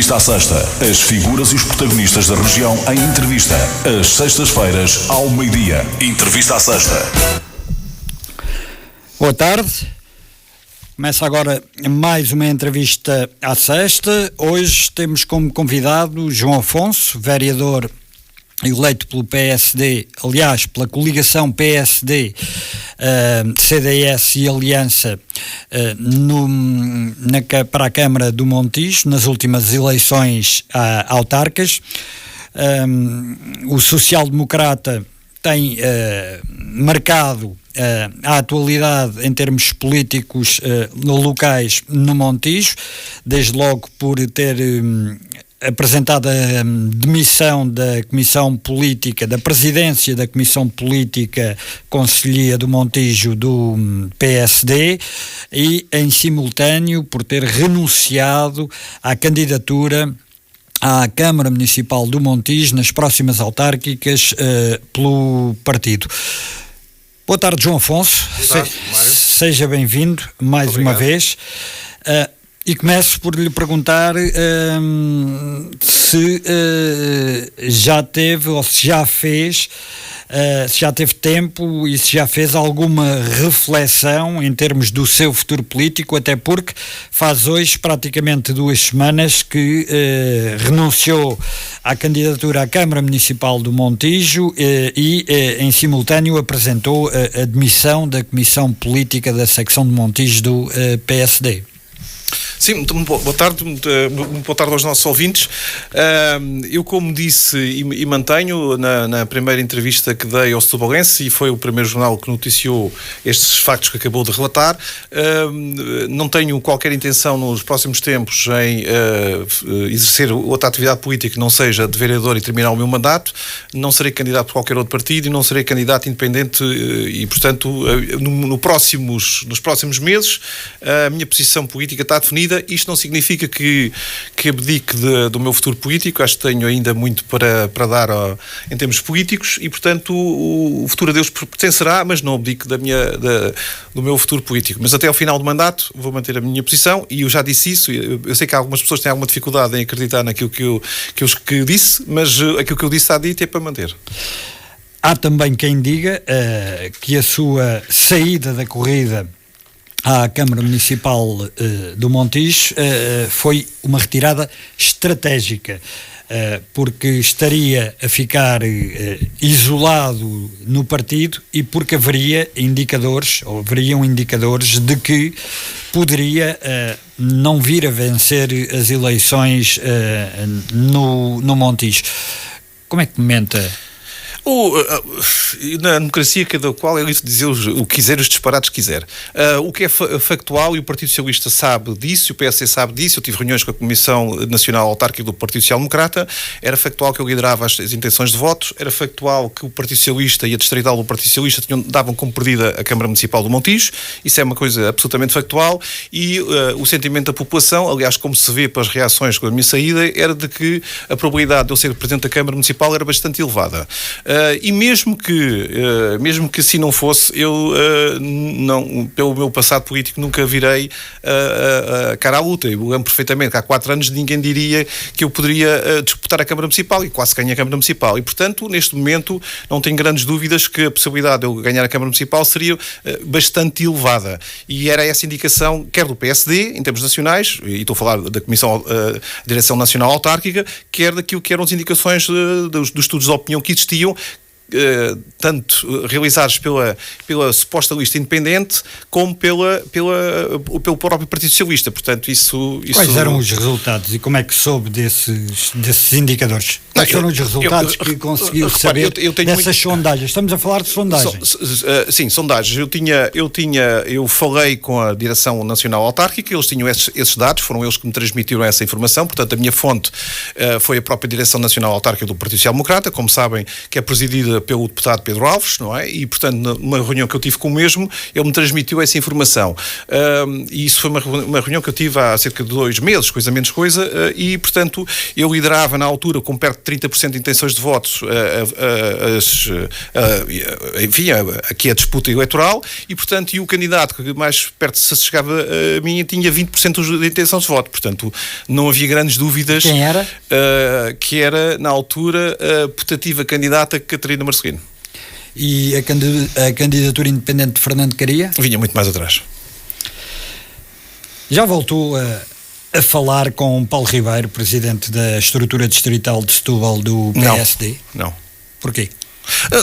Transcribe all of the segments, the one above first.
Entrevista à Sexta. As figuras e os protagonistas da região em entrevista. Às sextas-feiras, ao meio-dia. Entrevista à Sexta. Boa tarde. Começa agora mais uma entrevista à sexta. Hoje temos como convidado João Afonso, vereador eleito pelo PSD, aliás, pela coligação PSD, CDS e Aliança para a Câmara do Montijo, nas últimas eleições autárquicas. O social-democrata tem marcado a atualidade em termos políticos locais no Montijo, desde logo por ter apresentado a demissão da Comissão Política, da presidência da Comissão Política Conselhia do Montijo do PSD e, em simultâneo, por ter renunciado à candidatura à Câmara Municipal do Montijo nas próximas autárquicas pelo partido. Boa tarde, João Afonso. Boa tarde, Mário. Seja bem-vindo mais uma vez. E começo por lhe perguntar se já teve ou se já fez, se já teve tempo e se já fez alguma reflexão em termos do seu futuro político, até porque faz hoje praticamente 2 semanas que renunciou à candidatura à Câmara Municipal do Montijo e em simultâneo apresentou a demissão da Comissão Política da secção de Montijo do PSD. Sim, muito boa tarde, muito boa tarde aos nossos ouvintes. Eu, como disse e mantenho, na primeira entrevista que dei ao Setubalense, e foi o primeiro jornal que noticiou estes factos que acabou de relatar, não tenho qualquer intenção nos próximos tempos em exercer outra atividade política que não seja de vereador e terminar o meu mandato. Não serei candidato por qualquer outro partido e não serei candidato independente e, portanto, nos próximos meses a minha posição política está definida. Isto não significa que abdique do meu futuro político. Acho que tenho ainda muito para dar em termos políticos e, portanto, o futuro a Deus pertencerá, mas não abdique do meu futuro político. Mas até ao final do mandato vou manter a minha posição e eu já disse isso. Eu sei que algumas pessoas têm alguma dificuldade em acreditar naquilo que eu disse, mas aquilo que eu disse está dito é para manter. Há também quem diga que a sua saída da corrida à Câmara Municipal do Montijo foi uma retirada estratégica, porque estaria a ficar isolado no partido e porque haveriam indicadores de que poderia não vir a vencer as eleições no Montijo. Como é que comenta? Na democracia, cada qual é livre de dizer o que quiser, os disparates que quiser. O que é factual, e o Partido Socialista sabe disso, e o PSD sabe disso, eu tive reuniões com a Comissão Nacional Autárquica do Partido Social Democrata, era factual que eu liderava as intenções de votos, era factual que o Partido Socialista e a Distrital do Partido Socialista davam como perdida a Câmara Municipal do Montijo, isso é uma coisa absolutamente factual, e o sentimento da população, aliás, como se vê pelas reações com a minha saída, era de que a probabilidade de eu ser Presidente da Câmara Municipal era bastante elevada. E mesmo que assim não fosse, eu pelo meu passado político nunca virei a cara à luta. Eu lembro perfeitamente que há 4 anos ninguém diria que eu poderia disputar a Câmara Municipal e quase ganhei a Câmara Municipal. E, portanto, neste momento não tenho grandes dúvidas que a possibilidade de eu ganhar a Câmara Municipal seria bastante elevada. E era essa indicação, quer do PSD, em termos nacionais, e estou a falar da Comissão Direção Nacional Autárquica, quer daquilo que eram as indicações dos estudos de opinião que existiam, tanto realizados pela suposta lista independente como pelo próprio Partido Socialista. Portanto, isso... Quais eram os resultados e como é que soube desses indicadores? Quais foram os resultados que conseguiu saber dessas sondagens? Estamos a falar de sondagens. Sim, sondagens. Eu falei com a Direção Nacional Autárquica, eles tinham esses dados, foram eles que me transmitiram essa informação, portanto a minha fonte foi a própria Direção Nacional Autárquica do Partido Social Democrata, como sabem, que é presidida pelo deputado Pedro Alves, não é? E, portanto, numa reunião que eu tive com o mesmo, ele me transmitiu essa informação. E isso foi uma reunião que eu tive há cerca de 2 meses, coisa menos coisa, e, portanto, eu liderava na altura, com perto de 30% de intenções de votos, enfim, aqui a disputa eleitoral, e, portanto, o candidato que mais perto se chegava a mim tinha 20% de intenção de voto. Portanto, não havia grandes dúvidas. Quem era? Que era, na altura, a putativa candidata Catarina Marcelino. E a candidatura independente de Fernando Caria? Vinha muito mais atrás. Já voltou a falar com Paulo Ribeiro, presidente da estrutura distrital de Setúbal do PSD? Não. Porquê?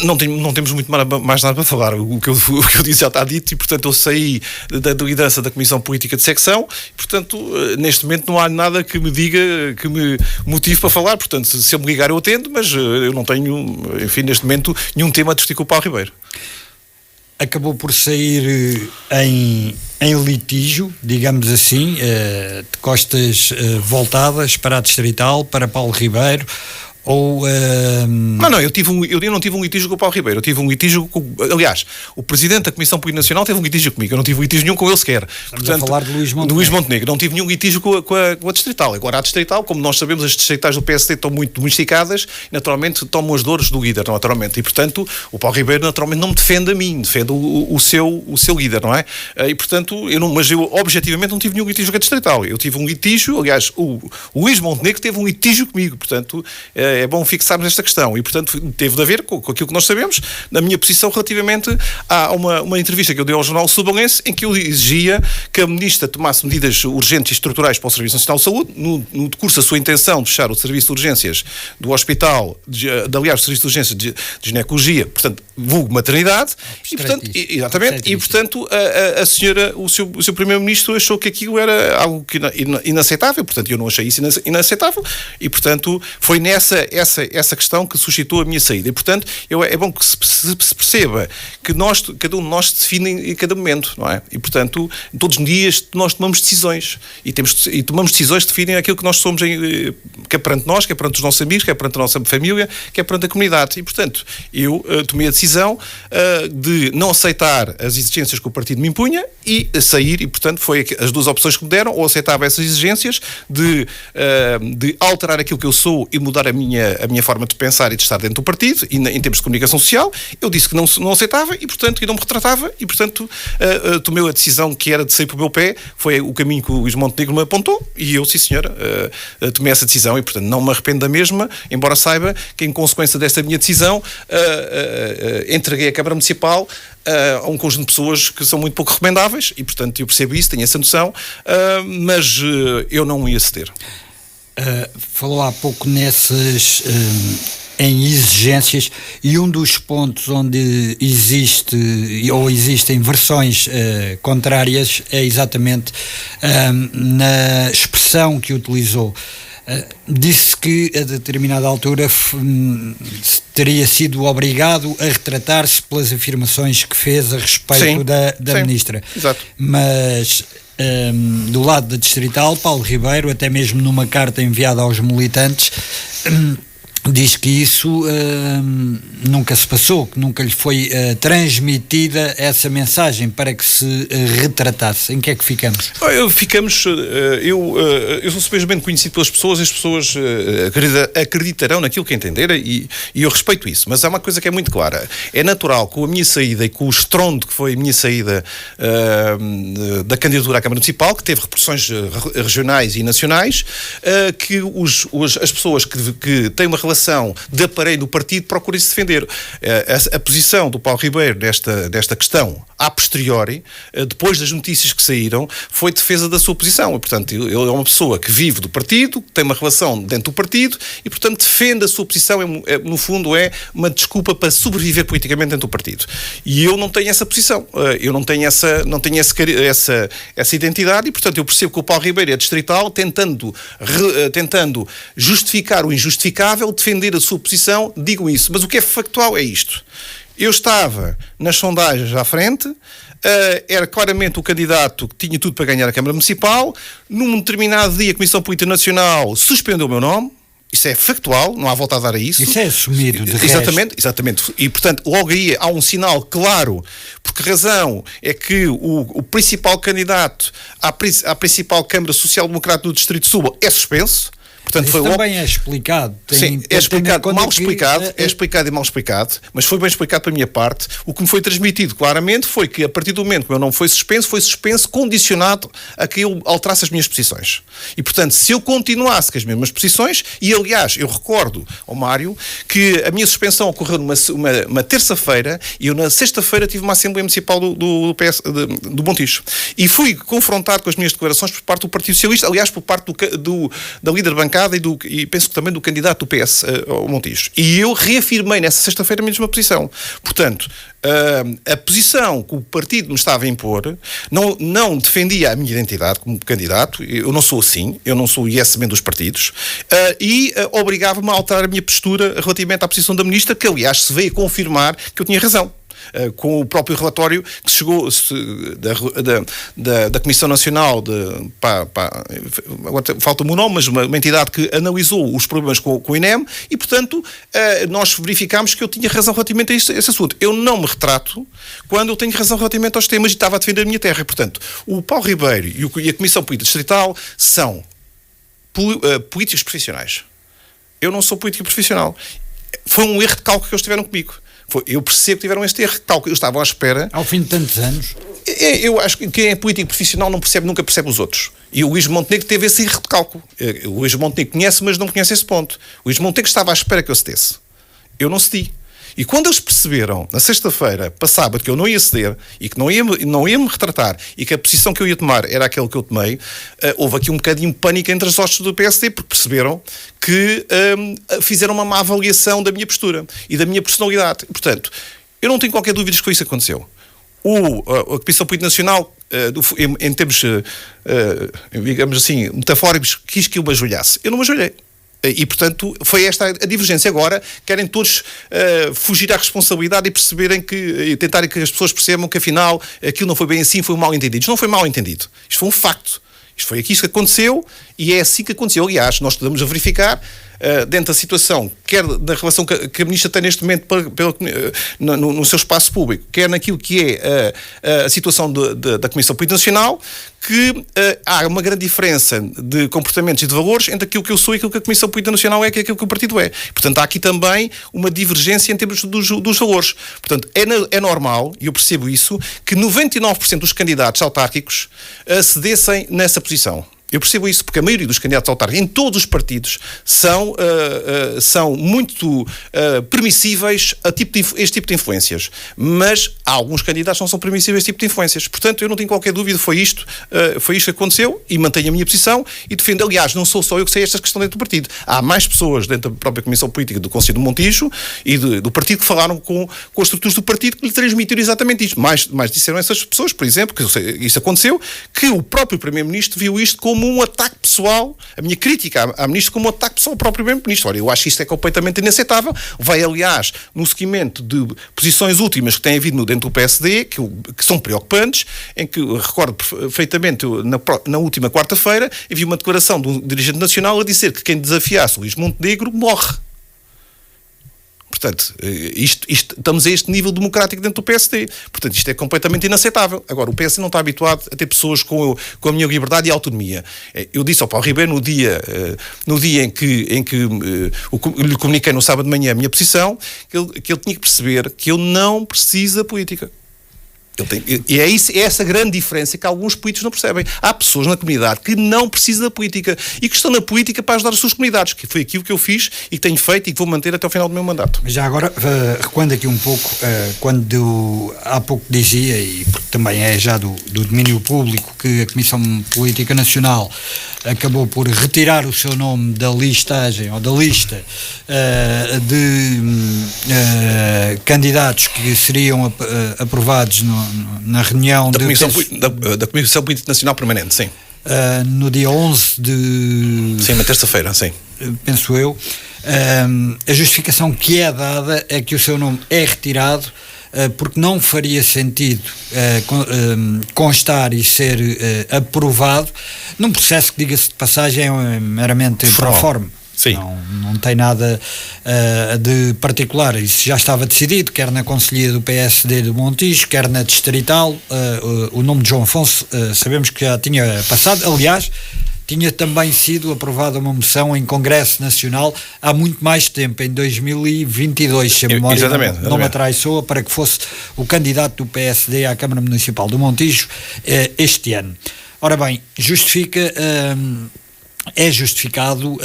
Não temos muito mais nada para falar. O que eu disse já está dito e, portanto, eu saí da liderança da Comissão Política de Secção e, portanto, neste momento não há nada que me diga, que me motive para falar. Portanto, se eu me ligar eu atendo, mas eu não tenho, enfim, neste momento, nenhum tema a discutir com o Paulo Ribeiro. Acabou por sair em litígio, digamos assim, de costas voltadas para a distrital, para Paulo Ribeiro, ou... Não, eu não tive um litígio com o Paulo Ribeiro, eu tive um litígio com... Aliás, o Presidente da Comissão Política Nacional teve um litígio comigo, eu não tive litígio nenhum com ele sequer. Portanto, a falar de Luís Montenegro. Não tive nenhum litígio com a distrital. Agora, a distrital, como nós sabemos, as distritais do PSD estão muito domesticadas e, naturalmente, tomam as dores do líder, naturalmente. E, portanto, o Paulo Ribeiro, naturalmente, não me defende a mim, defende o seu líder, não é? E, portanto, mas eu, objetivamente, não tive nenhum litígio com a distrital. Eu tive um litígio, aliás, o Luís Montenegro teve um litígio comigo, portanto... É bom fixarmos esta questão e, portanto, teve de haver com aquilo que nós sabemos, na minha posição relativamente a uma entrevista que eu dei ao Jornal Subalense em que eu exigia que a Ministra tomasse medidas urgentes e estruturais para o Serviço Nacional de Saúde, no decurso da sua intenção de fechar o Serviço de Urgências do Hospital, aliás, o Serviço de Urgências de Ginecologia, portanto, vulgo maternidade, e, portanto, exatamente, e, portanto, a senhora, o seu Primeiro-Ministro achou que aquilo era algo inaceitável, portanto, eu não achei isso inaceitável, e, portanto, foi essa questão que suscitou a minha saída. E, portanto, é bom que se perceba que cada um de nós se define em cada momento, não é? E, portanto, todos os dias nós tomamos decisões e tomamos decisões que definem aquilo que nós somos, que é perante nós, que é perante os nossos amigos, que é perante a nossa família, que é perante a comunidade. E, portanto, eu tomei a decisão de não aceitar as exigências que o partido me impunha e sair, e, portanto, foi as duas opções que me deram, ou aceitava essas exigências de alterar aquilo que eu sou e mudar a minha forma de pensar e de estar dentro do partido, e em termos de comunicação social, eu disse que não aceitava e, portanto, não me retratava e, portanto, tomei a decisão que era de sair para o meu pé, foi o caminho que o Luís Montenegro me apontou e eu, sim senhora, tomei essa decisão e, portanto, não me arrependo da mesma, embora saiba que, em consequência desta minha decisão, entreguei a Câmara Municipal a um conjunto de pessoas que são muito pouco recomendáveis e, portanto, eu percebo isso, tenho essa noção, mas eu não ia ceder. Falou há pouco em exigências, e um dos pontos onde existem versões contrárias é exatamente na expressão que utilizou. Disse que a determinada altura teria sido obrigado a retratar-se pelas afirmações que fez a respeito da Ministra. Exato. Mas do lado da distrital, Paulo Ribeiro, até mesmo numa carta enviada aos militantes, diz que isso nunca se passou, que nunca lhe foi transmitida essa mensagem para que se retratasse. Em que é que ficamos? Eu sou simplesmente conhecido pelas pessoas, as pessoas acreditarão naquilo que entenderem e eu respeito isso, mas há uma coisa que é muito clara, é natural, com a minha saída e com o estrondo que foi a minha saída da candidatura à Câmara Municipal, que teve repercussões regionais e nacionais, que as pessoas que têm uma relação de aparelho do partido procurem se defender. A posição do Paulo Ribeiro nesta questão, a posteriori, depois das notícias que saíram, foi defesa da sua posição. E, portanto, ele é uma pessoa que vive do partido, que tem uma relação dentro do partido e, portanto, defende a sua posição. No fundo, é uma desculpa para sobreviver politicamente dentro do partido. E eu não tenho essa posição. Eu não tenho essa identidade e, portanto, eu percebo que o Paulo Ribeiro é distrital, tentando justificar o injustificável, defender a sua posição, digo isso. Mas o que é factual é isto. Eu estava nas sondagens à frente, era claramente o candidato que tinha tudo para ganhar a Câmara Municipal. Num determinado dia, a Comissão Política Nacional suspendeu o meu nome. Isso é factual, não há volta a dar a isso. Isso é assumido, de Exatamente, exatamente. E, portanto, logo aí há um sinal claro. Por que razão é que o principal candidato à principal Câmara Social-Democrata do Distrito de Setúbal é suspenso? Portanto, isso também é explicado. Sim, é explicado, mal explicado, é explicado e mal explicado, mas foi bem explicado para a minha parte. O que me foi transmitido claramente foi que, a partir do momento que o meu nome foi suspenso condicionado a que eu alterasse as minhas posições. E, portanto, se eu continuasse com as mesmas posições, e aliás, eu recordo ao Mário que a minha suspensão ocorreu numa terça-feira e eu na sexta-feira tive uma Assembleia Municipal do Montijo. E fui confrontado com as minhas declarações por parte do Partido Socialista, aliás, por parte da líder bancária e penso que também do candidato do PS ao Montijo. E eu reafirmei nessa sexta-feira a mesma posição. Portanto, a posição que o partido me estava a impor não defendia a minha identidade como candidato, eu não sou assim, eu não sou o yes man dos partidos, e obrigava-me a alterar a minha postura relativamente à posição da ministra, que aliás se veio a confirmar que eu tinha razão. Com o próprio relatório que chegou da Comissão Nacional agora falta-me o nome, mas uma entidade que analisou os problemas com o INEM e, portanto, nós verificámos que eu tinha razão relativamente a esse assunto. Eu não me retrato quando eu tenho razão relativamente aos temas e estava a defender a minha terra. E, portanto, o Paulo Ribeiro e a Comissão Política Distrital são políticos profissionais. Eu não sou político profissional. Foi um erro de cálculo que eles tiveram comigo. Eu percebo que tiveram este erro de cálculo. Eu estava à espera. Ao fim de tantos anos. Eu acho que quem é político profissional nunca percebe os outros. E o Luís Montenegro teve esse erro de cálculo. O Luís Montenegro conhece, mas não conhece esse ponto. O Luís Montenegro estava à espera que eu cedesse. Eu não cedi. E quando eles perceberam, na sexta-feira, passava que eu não ia ceder e que não ia me retratar e que a posição que eu ia tomar era aquela que eu tomei, houve aqui um bocadinho de pânico entre os hostes do PSD, porque perceberam que fizeram uma má avaliação da minha postura e da minha personalidade. Portanto, eu não tenho qualquer dúvida que isso aconteceu. A Comissão Política Nacional, em termos, digamos assim, metafóricos, quis que eu me ajoelhasse. Eu não me ajoelhei. E, portanto, foi esta a divergência. Agora querem todos fugir à responsabilidade e perceberem e tentarem que as pessoas percebam que, afinal, aquilo não foi bem assim, foi um mal entendido. Isto não foi mal entendido. Isto foi um facto. Isto foi aqui que aconteceu e é assim que aconteceu. Aliás, nós estamos a verificar dentro da situação, quer da relação que a Ministra tem neste momento no seu espaço público, quer naquilo que é a situação da Comissão Política Nacional, que há uma grande diferença de comportamentos e de valores entre aquilo que eu sou e aquilo que a Comissão Política Nacional é e aquilo que o partido é. Portanto, há aqui também uma divergência em termos dos valores. Portanto, é normal, e eu percebo isso, que 99% dos candidatos autárquicos cedessem nessa posição. Eu percebo isso, porque a maioria dos candidatos autárquicos em todos os partidos são muito permissíveis a este tipo de influências. Mas há alguns candidatos que não são permissíveis a este tipo de influências. Portanto, eu não tenho qualquer dúvida, foi isto que aconteceu e mantenho a minha posição e defendo. Aliás, não sou só eu que sei esta questão dentro do partido. Há mais pessoas dentro da própria Comissão Política do Conselho do Montijo e do partido que falaram com as estruturas do partido que lhe transmitiram exatamente isto. Mais disseram essas pessoas, por exemplo, que isso aconteceu, que o próprio Primeiro-Ministro viu isto como um ataque pessoal, a minha crítica à Ministra como um ataque pessoal ao próprio Primeiro-Ministro. Ora, eu acho que isto é completamente inaceitável. Vai, aliás, no seguimento de posições últimas que têm havido dentro do PSD, que são preocupantes, em que, recordo perfeitamente, na última quarta-feira, havia uma declaração de um dirigente nacional a dizer que quem desafiasse o Luís Montenegro morre. Portanto, estamos a este nível democrático dentro do PSD. Portanto, isto é completamente inaceitável. Agora, o PSD não está habituado a ter pessoas com a minha liberdade e autonomia. Eu disse ao Paulo Ribeiro, no dia em que lhe comuniquei no sábado de manhã a minha posição, que ele tinha que perceber que eu não preciso da política. É essa grande diferença que alguns políticos não percebem. Há pessoas na comunidade que não precisam da política e que estão na política para ajudar as suas comunidades, que foi aquilo que eu fiz e que tenho feito e que vou manter até ao final do meu mandato. Mas já agora, recuando aqui um pouco, quando há pouco dizia, e porque também é já do domínio público, que a Comissão Política Nacional acabou por retirar o seu nome da listagem, ou da lista de candidatos que seriam aprovados na reunião da Comissão Política Nacional Permanente, sim. No dia 11 de... Sim, uma terça-feira, sim. Penso eu. A justificação que é dada é que o seu nome é retirado porque não faria sentido constar e ser aprovado num processo que, diga-se de passagem, é meramente proforme. Sim. Não tem nada de particular. Isso já estava decidido, quer na Conselhia do PSD do Montijo, quer na Distrital. O nome de João Afonso sabemos que já tinha passado. Aliás, tinha também sido aprovada uma moção em Congresso Nacional há muito mais tempo, em 2022, se a memória não me atraiçoa, para que fosse o candidato do PSD à Câmara Municipal do Montijo este ano. Ora bem, é justificado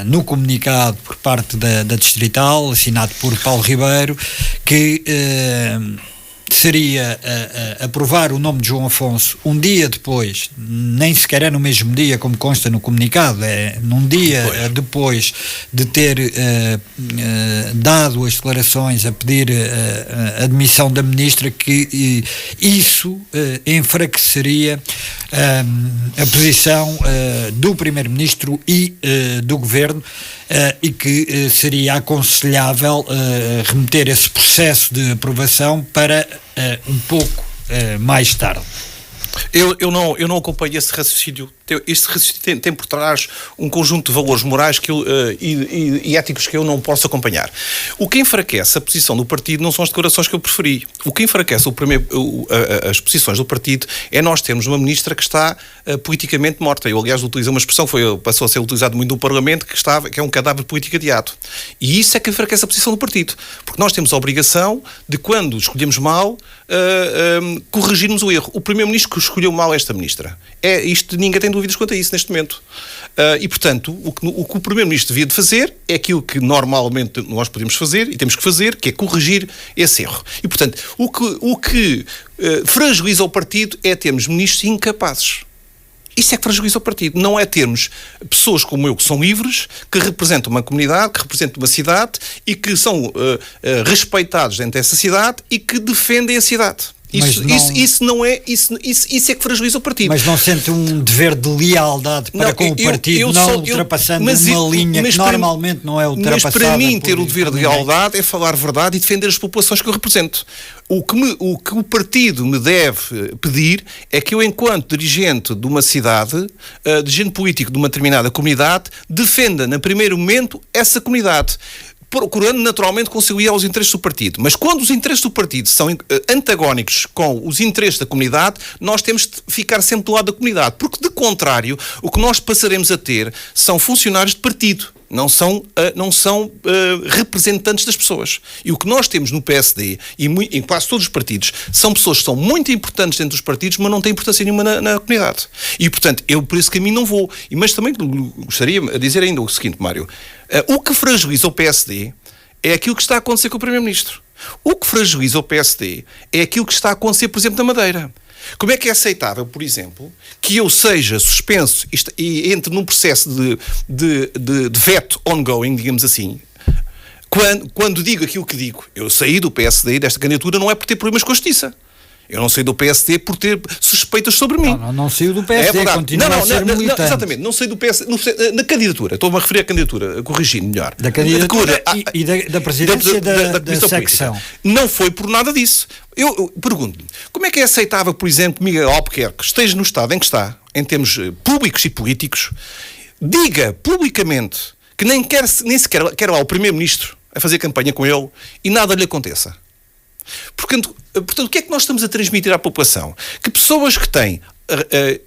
no comunicado por parte da Distrital, assinado por Paulo Ribeiro, que seria aprovar o nome de João Afonso um dia depois, nem sequer é no mesmo dia, como consta no comunicado, é num dia depois de ter dado as declarações a pedir a admissão da ministra, que isso enfraqueceria a posição do Primeiro-Ministro e do Governo, e que seria aconselhável remeter esse processo de aprovação para um pouco mais tarde. Eu não acompanho esse raciocínio. Este raciocínio tem por trás um conjunto de valores morais e éticos que eu não posso acompanhar. O que enfraquece a posição do partido não são as declarações que eu preferi. O que enfraquece as posições do partido é nós termos uma ministra que está politicamente morta. Eu, aliás, utilizei uma expressão, passou a ser utilizado muito no Parlamento, que é um cadáver político adiado. E isso é que enfraquece a posição do partido. Porque nós temos a obrigação de, quando escolhemos mal, corrigirmos o erro. O Primeiro-Ministro que escolheu mal esta ministra. Ninguém tem dúvidas quanto a isso neste momento. E, portanto, o que o Primeiro-Ministro devia de fazer é aquilo que normalmente nós podemos fazer e temos que fazer, que é corrigir esse erro. E, portanto, o que fragiliza o partido é termos ministros incapazes. Isso é que fragiliza o partido. Não é termos pessoas como eu, que são livres, que representam uma comunidade, que representam uma cidade e que são respeitados dentro dessa cidade e que defendem a cidade. Isso é que fragiliza o partido. Mas não sente um dever de lealdade para com o partido, ultrapassando uma linha que normalmente não é ultrapassada? Mas para mim ter o dever de lealdade é falar verdade e defender as populações que eu represento. O que o partido me deve pedir é que eu, enquanto dirigente de uma cidade, dirigente político de uma determinada comunidade, defenda, no primeiro momento, essa comunidade, procurando naturalmente conciliar os interesses do partido. Mas quando os interesses do partido são antagónicos com os interesses da comunidade, nós temos de ficar sempre do lado da comunidade, porque, de contrário, o que nós passaremos a ter são funcionários de partido, não são representantes das pessoas. E o que nós temos no PSD e em quase todos os partidos são pessoas que são muito importantes dentro dos partidos, mas não têm importância nenhuma na comunidade. E, portanto, eu por esse caminho não vou. Mas também gostaria de dizer ainda o seguinte, Mário. O que fragiliza o PSD é aquilo que está a acontecer com o Primeiro-Ministro. O que fragiliza o PSD é aquilo que está a acontecer, por exemplo, na Madeira. Como é que é aceitável, por exemplo, que eu seja suspenso e entre num processo de veto ongoing, digamos assim, quando digo aquilo que digo? Eu saí do PSD, desta candidatura, não é por ter problemas com a Justiça. Eu não saí do PSD por ter suspeitas sobre mim. Não saiu do PSD, continua a ser militante. Exatamente, não saí do PSD, na candidatura, estou-me a referir à candidatura, corrigindo melhor. Da candidatura e da presidência da secção. Política. Não foi por nada disso. Eu pergunto-me, como é que é aceitável, por exemplo, que Miguel Albuquerque esteja no estado em que está, em termos públicos e políticos, diga publicamente que nem sequer quer lá o Primeiro-Ministro a fazer campanha com ele e nada lhe aconteça? Portanto, o que é que nós estamos a transmitir à população? Que pessoas que têm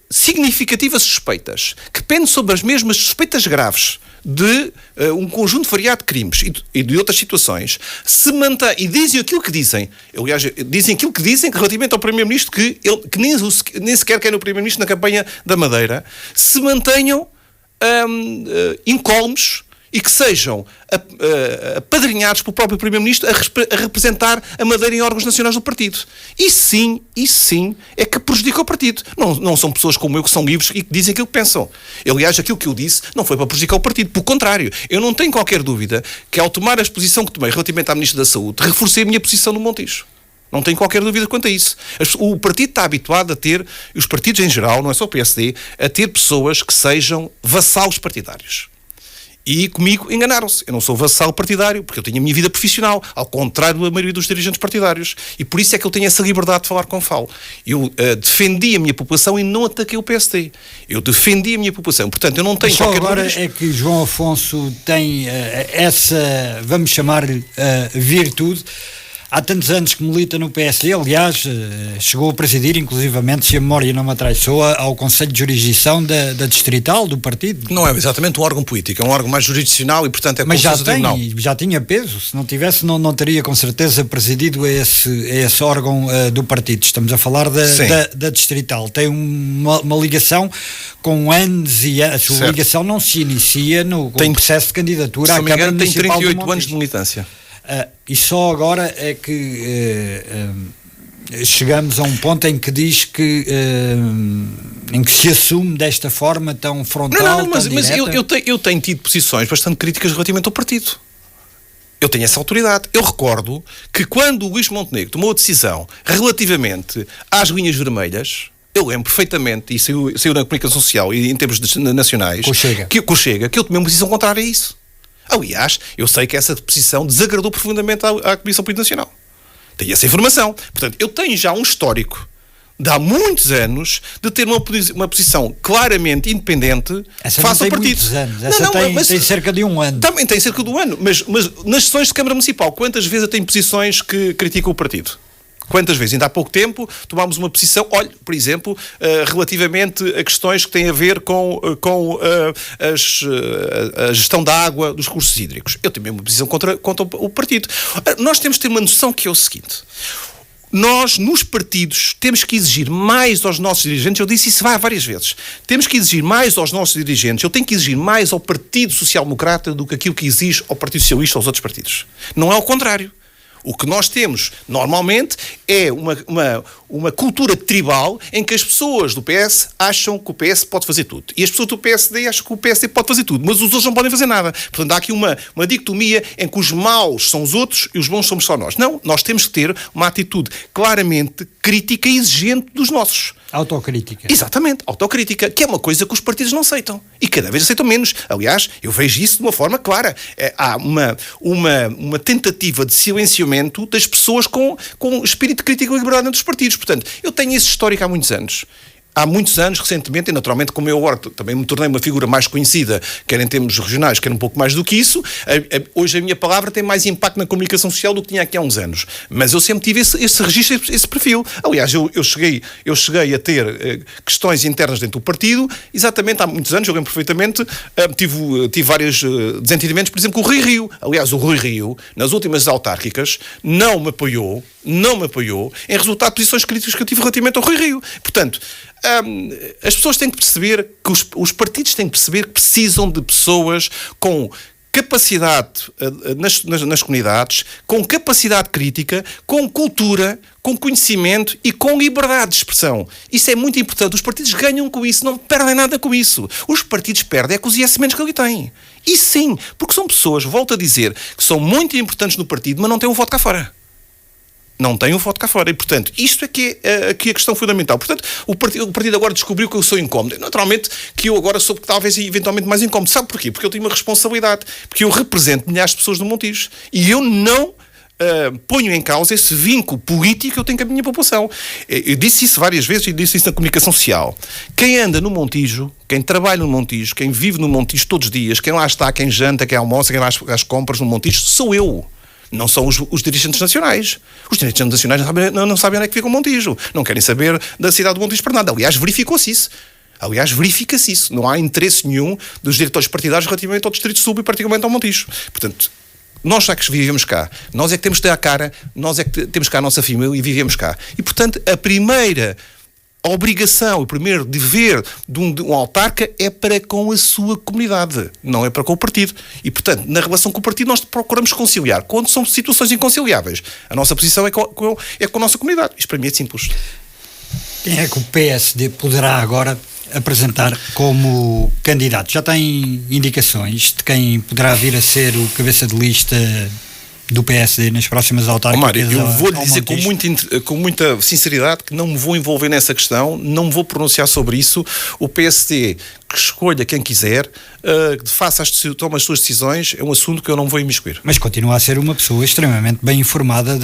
significativas suspeitas, que pendem sobre as mesmas suspeitas graves de um conjunto variado de crimes e de outras situações, se mantêm e dizem aquilo que dizem. Aliás, dizem aquilo que dizem relativamente ao Primeiro-Ministro, que nem sequer quer o Primeiro-Ministro na campanha da Madeira, se mantenham incólumes e que sejam apadrinhados pelo próprio Primeiro-Ministro a representar a Madeira em órgãos nacionais do partido. Isso sim é que prejudica o partido. Não são pessoas como eu que são livres e que dizem aquilo que pensam. Aliás, aquilo que eu disse não foi para prejudicar o partido. Pelo contrário, eu não tenho qualquer dúvida que, ao tomar a posição que tomei relativamente à Ministra da Saúde, reforcei a minha posição no Montijo. Não tenho qualquer dúvida quanto a isso. O partido está habituado a ter, os partidos em geral, não é só o PSD, a ter pessoas que sejam vassalos partidários. E comigo enganaram-se. Eu não sou vassalo partidário, porque eu tenho a minha vida profissional, ao contrário da maioria dos dirigentes partidários. E por isso é que eu tenho essa liberdade de falar com falo. Eu defendi a minha população e não ataquei o PSD. Eu defendi a minha população. Portanto, eu não tenho qualquer dúvida. Agora é que João Afonso tem essa, vamos chamar-lhe, virtude. Há tantos anos que milita no PSD, aliás, chegou a presidir, inclusivamente, se a memória não me atraiçoa, ao Conselho de Jurisdição da Distrital do partido. Não é exatamente um órgão político, é um órgão mais jurisdicional e, portanto, é como se fosse tribunal. Mas já tinha peso, se não tivesse, não teria com certeza presidido esse órgão do partido. Estamos a falar da Distrital. Tem uma ligação com anos e a sua ligação não se inicia no processo de candidatura à Câmara Municipal. Tem 38 anos de militância. E só agora é que chegamos a um ponto em que diz que em que se assume desta forma tão frontal, mas eu tenho tido posições bastante críticas relativamente ao partido. Eu tenho essa autoridade. Eu recordo que quando o Luís Montenegro tomou a decisão relativamente às linhas vermelhas, eu lembro perfeitamente, e saiu na comunicação social e em termos nacionais, que eu tomei uma posição contrária a isso. Aliás, eu sei que essa posição desagradou profundamente à Comissão Política Nacional. Tenho essa informação. Portanto, eu tenho já um histórico de há muitos anos de ter uma posição claramente independente face ao partido. Essa tem cerca de um ano. Também tem cerca de um ano. Mas nas sessões de Câmara Municipal, quantas vezes eu tenho posições que criticam o partido? Quantas vezes? Ainda há pouco tempo tomámos uma posição, olha, por exemplo, relativamente a questões que têm a ver com a gestão da água dos recursos hídricos. Eu tomei uma posição contra o partido. Nós temos de ter uma noção que é o seguinte: nós, nos partidos, temos que exigir mais aos nossos dirigentes. Eu disse isso várias vezes. Temos que exigir mais aos nossos dirigentes. Eu tenho que exigir mais ao Partido Social Democrata do que aquilo que exige ao Partido Socialista ou aos outros partidos. Não é ao contrário. O que nós temos, normalmente, é uma cultura tribal em que as pessoas do PS acham que o PS pode fazer tudo. E as pessoas do PSD acham que o PSD pode fazer tudo. Mas os outros não podem fazer nada. Portanto, há aqui uma dicotomia em que os maus são os outros e os bons somos só nós. Não, nós temos que ter uma atitude claramente crítica e exigente dos nossos. Autocrítica. Exatamente, autocrítica, que é uma coisa que os partidos não aceitam. E cada vez aceitam menos. Aliás, eu vejo isso de uma forma clara. Há uma tentativa de silenciamento das pessoas com espírito crítico e liberdade dos partidos. Portanto, eu tenho esse histórico há muitos anos. Há muitos anos, recentemente, e naturalmente, como eu agora também me tornei uma figura mais conhecida, quer em termos regionais, quer um pouco mais do que isso, hoje a minha palavra tem mais impacto na comunicação social do que tinha aqui há uns anos. Mas eu sempre tive esse registro, esse perfil. Aliás, eu cheguei a ter questões internas dentro do partido, exatamente há muitos anos, eu lembro perfeitamente, tive vários desentendimentos, por exemplo, com o Rui Rio. Aliás, o Rui Rio, nas últimas autárquicas, não me apoiou em resultado de posições críticas que eu tive relativamente ao Rui Rio. Portanto, as pessoas têm que perceber que os partidos têm que perceber que precisam de pessoas com capacidade nas comunidades, com capacidade crítica, com cultura, com conhecimento e com liberdade de expressão. Isso é muito importante. Os partidos ganham com isso, não perdem nada com isso. Os partidos perdem com os IS-menos que ali têm. E sim, porque são pessoas, volto a dizer, que são muito importantes no partido, mas não têm um voto cá fora. Não tem um voto cá fora. E, portanto, isto é que é aqui a questão fundamental. Portanto, o partido agora descobriu que eu sou incómodo. Naturalmente que eu agora sou talvez eventualmente mais incómodo. Sabe porquê? Porque eu tenho uma responsabilidade. Porque eu represento milhares de pessoas no Montijo. E eu não ponho em causa esse vínculo político que eu tenho com a minha população. Eu disse isso várias vezes e disse isso na comunicação social. Quem anda no Montijo, quem trabalha no Montijo, quem vive no Montijo todos os dias, quem lá está, quem janta, quem almoça, quem vai às compras no Montijo, sou eu. Não são os dirigentes nacionais. Os dirigentes nacionais não sabem onde é que fica o Montijo. Não querem saber da cidade do Montijo para nada. Aliás, verifica-se isso. Não há interesse nenhum dos diretores partidários relativamente ao Distrito Sul e particularmente ao Montijo. Portanto, nós já que vivemos cá, nós é que temos de ter a cara, nós é que temos cá a nossa família e vivemos cá. E, portanto, a primeira obrigação, o primeiro dever de um autarca é para com a sua comunidade, não é para com o partido. E, portanto, na relação com o partido nós procuramos conciliar. Quando são situações inconciliáveis, a nossa posição é com a nossa comunidade. Isto para mim é simples. Quem é que o PSD poderá agora apresentar como candidato? Já tem indicações de quem poderá vir a ser o cabeça de lista do PSD nas próximas autárquicas? Mário, eu vou-lhe dizer com muita sinceridade que não me vou envolver nessa questão, não me vou pronunciar sobre isso. O PSD que escolha quem quiser, toma as suas decisões, é um assunto que eu não vou imiscuir. Mas continua a ser uma pessoa extremamente bem informada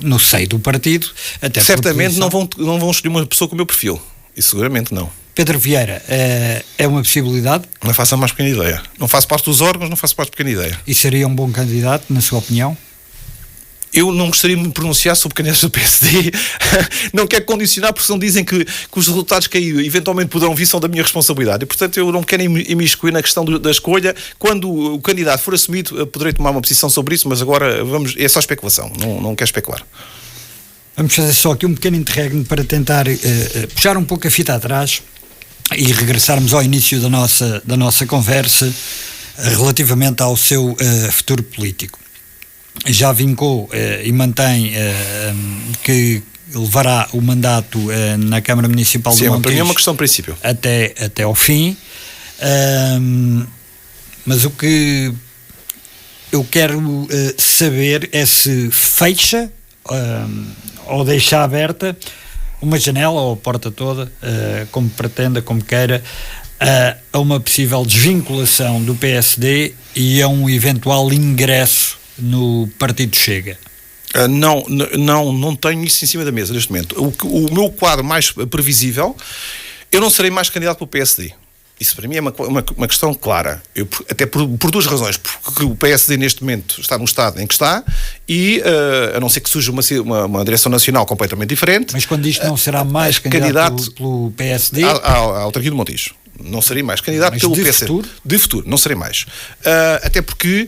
no seio do partido. Até certamente não vão escolher uma pessoa com o meu perfil. Isso seguramente não. Pedro Vieira, é uma possibilidade? Não faço a mais pequena ideia. Não faço parte dos órgãos, não faço parte de pequena ideia. E seria um bom candidato, na sua opinião? Eu não gostaria de me pronunciar sobre candidatos do PSD. Não quero condicionar, porque não dizem que os resultados que aí eventualmente poderão vir são da minha responsabilidade. E, portanto, eu não quero imiscuir na questão da escolha. Quando o candidato for assumido, poderei tomar uma posição sobre isso, mas agora é só especulação. Não quero especular. Vamos fazer só aqui um pequeno interregno para tentar puxar um pouco a fita atrás e regressarmos ao início da nossa conversa relativamente ao seu futuro político. Já vincou e mantém que levará o mandato na Câmara Municipal de Montijo. Para mim é uma questão de princípio. Até ao fim. Mas o que eu quero saber é se fecha ou deixa aberta uma janela ou a porta toda, como pretenda, como queira, a uma possível desvinculação do PSD e a um eventual ingresso no Partido Chega. Não tenho isso em cima da mesa neste momento. O meu quadro mais previsível, eu não serei mais candidato pelo PSD. Isso para mim é uma questão clara. Até por duas razões. Porque o PSD neste momento está no estado em que está e, a não ser que surja uma direção nacional completamente diferente. Mas quando isto não será mais candidato pelo PSD? À autarquia do Montijo. Não serei mais candidato pelo PSD. De futuro, não serei mais. Até porque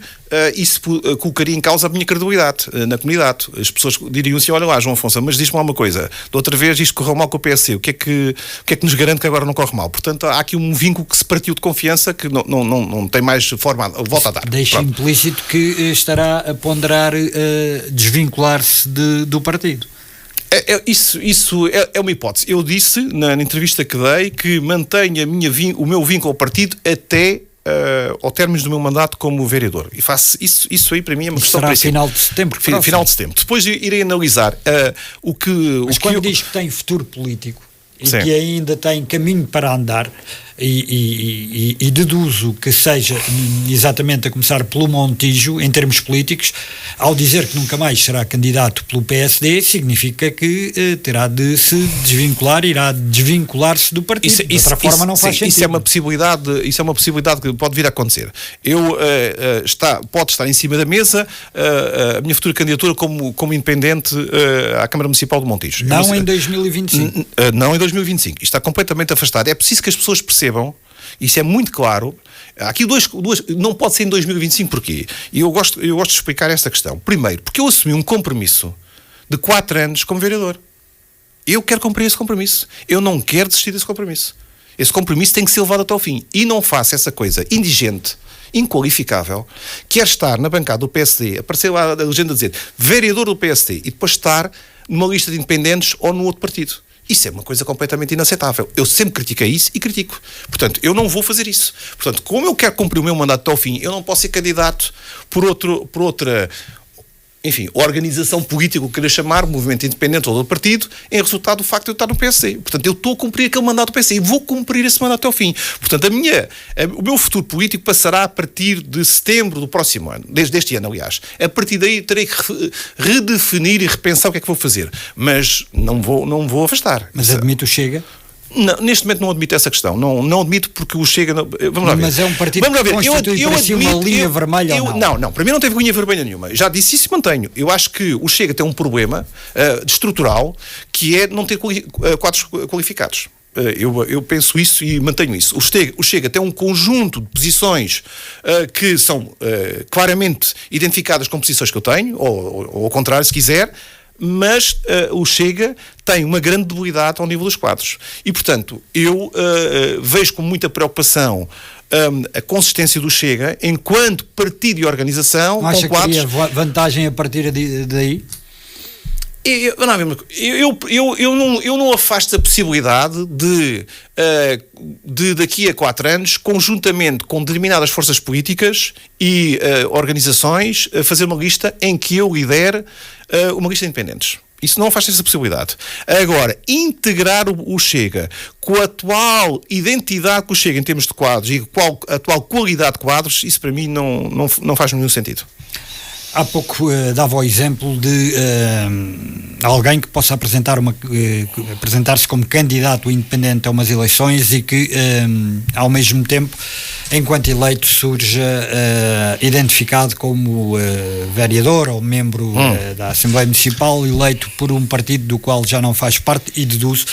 isso colocaria em causa a minha credibilidade na comunidade. As pessoas diriam assim: olha lá, João Afonso, mas diz-me lá uma coisa, da outra vez isto correu mal com o PSD, o que é que nos garante que agora não corre mal? Portanto, há aqui um vínculo que se partiu de confiança que não tem mais forma, volta a dar. Deixa implícito que estará a ponderar desvincular-se do partido. Isso é uma hipótese. Eu disse na entrevista que dei que mantenho o meu vínculo ao partido até ao término do meu mandato como vereador. E faço isso aí para mim é uma questão de final de setembro. Final de setembro. Depois irei analisar Mas quando diz que tem futuro político e que ainda tem caminho para andar e deduzo que seja exatamente a começar pelo Montijo em termos políticos, ao dizer que nunca mais será candidato pelo PSD, significa que terá de se desvincular, irá desvincular-se do partido. De outra forma não faz sentido. Isso é uma possibilidade que pode vir a acontecer. Pode estar em cima da mesa a minha futura candidatura como independente à Câmara Municipal de Montijo. Não em 2025. Não em 2025. Isto está completamente afastado. É preciso que as pessoas percebam, isso é muito claro. Há aqui duas, não pode ser em 2025, porquê? E eu gosto de explicar esta questão. Primeiro, porque eu assumi um compromisso de 4 anos como vereador. Eu quero cumprir esse compromisso. Eu não quero desistir desse compromisso. Esse compromisso tem que ser levado até ao fim. E não faço essa coisa indigente, inqualificável, quer estar na bancada do PSD, aparecer lá a legenda a dizer vereador do PSD e depois estar numa lista de independentes ou no outro partido. Isso é uma coisa completamente inaceitável. Eu sempre critiquei isso e critico. Portanto, eu não vou fazer isso. Portanto, como eu quero cumprir o meu mandato até ao fim, eu não posso ser candidato por outra, enfim, organização política, o que queira chamar, movimento independente ou do partido, em resultado do facto de eu estar no PSD. Portanto, eu estou a cumprir aquele mandato do PSD e vou cumprir esse mandato até ao fim. Portanto, o meu futuro político passará a partir de setembro do próximo ano, desde este ano, aliás. A partir daí terei que redefinir e repensar o que é que vou fazer. Mas não vou afastar. Mas admite o Chega? Não, neste momento não admito essa questão. Não admito porque o Chega... Vamos lá ver. Mas é um partido que constitui para si uma linha vermelha ou não? Não, para mim não teve linha vermelha nenhuma. Já disse isso e mantenho. Eu acho que o Chega tem um problema estrutural que é não ter quadros qualificados. Eu penso isso e mantenho isso. O Chega tem um conjunto de posições que são claramente identificadas com posições que eu tenho, ou ao contrário, se quiser, mas o Chega tem uma grande debilidade ao nível dos quadros. E, portanto, eu vejo com muita preocupação a consistência do Chega enquanto partido e organização. Não acha que teria vantagem a partir daí? Eu não afasto a possibilidade de daqui a 4 anos, conjuntamente com determinadas forças políticas e organizações, fazer uma lista em que eu lidere uma lista de independentes. Isso não afasta essa possibilidade. Agora, integrar o Chega com a atual identidade que o Chega em termos de quadros e com a atual qualidade de quadros, isso para mim não faz nenhum sentido. Há pouco dava o exemplo de alguém que possa apresentar-se como candidato independente a umas eleições e que, ao mesmo tempo, enquanto eleito, surja identificado como vereador ou membro da Assembleia Municipal, eleito por um partido do qual já não faz parte, e deduzo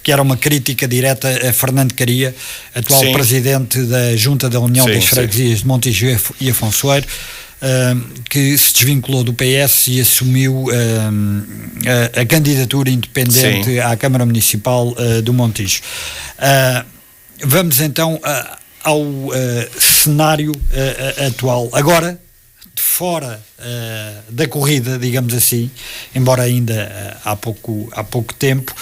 que era uma crítica direta a Fernando Caria, atual presidente da Junta da União das Freguesias de Montijo e Afonsoeiro, que se desvinculou do PS e assumiu a candidatura independente à Câmara Municipal do Montijo. Vamos então ao cenário atual. Agora, de fora da corrida, digamos assim, embora ainda há pouco tempo,